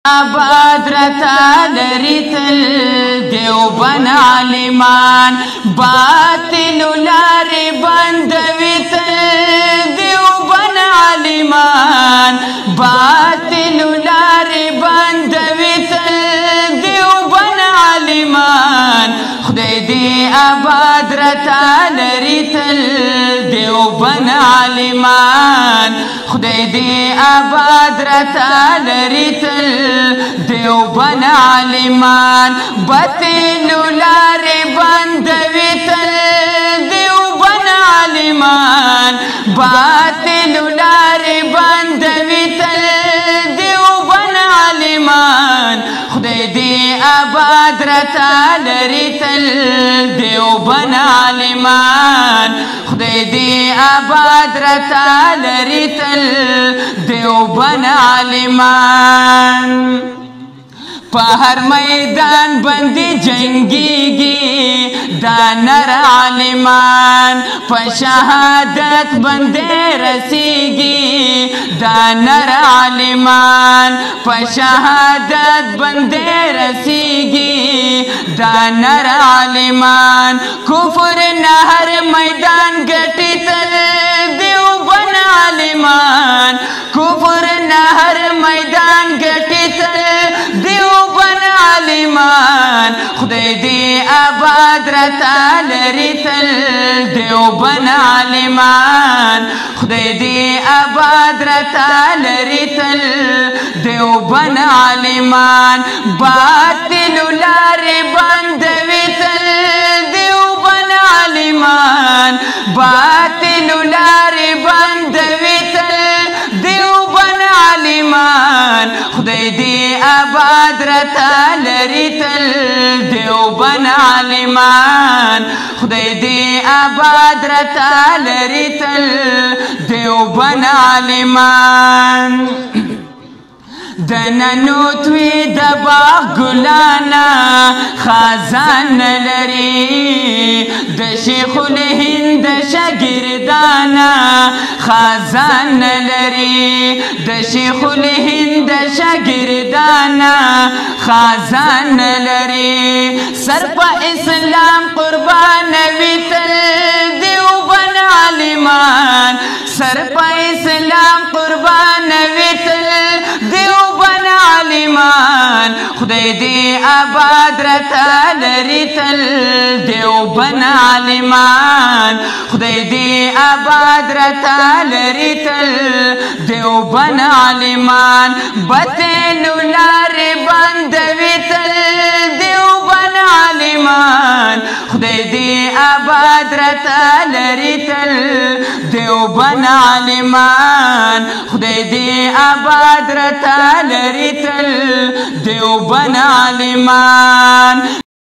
آباد رتا لري تل دیوبند عالمان باطل لارې بندوي تل دیوبند عالمان باطل لارې بندوي تل دیوبند عالمان خدای دې آباد رتا لري تل دیوبند عالمان خدای دې آباد رتا لري تل دیوبند عالمان باطل لارې بندوي تل دیوبند عالمان باطل لارې بندوي تل دیوبند عالمان خدای دې آباد رتا لري تل دیوبند عالمان خدای دې آباد رتا لري تل دیوبند عالمان په هر میدان باندې جنگيږي دا نر عالمان په شهادت باندې رسیږي دا نر عالمان په شهادت باندې رسیږي دا نر عالمان کفر نه هر میدان ګټي تل دیوبند عالمان کفر نه هر میدان ګټي تل دیوبند عالمان خدای دې آباد رتا لري تل دیوبند عالمان خدای دې آباد رتا لري تل دیوبند عالمان باطل لارې بندوي تل دیوبند عالمان باطل لارې بندوي تل دیوبند عالمان خدای دې آباد رتا لري تل دیوبند عالمان خدای دې آباد رتا لري تل دیوبند عالمان دننوتوی د باغ ګلانا خزان لري د شیخ الهند شاګردانا خزان لري د شیخ الهند شاګردانا خزان لري سر په اسلام قربان وي تل دیوبند عالمان سر په اسلام قربان وي تل دیوبند عالمان خدای دې آباد رتا لري تل دیوبند عالمان خدای دې آباد رتا لري تل دیوبند عالمان باطل لارې بندوي تل دیوبند عالمان خدای دې آباد رتا لري تل دیوبند عالمان خدای دې آباد رتا لري تل دیوبند عالمان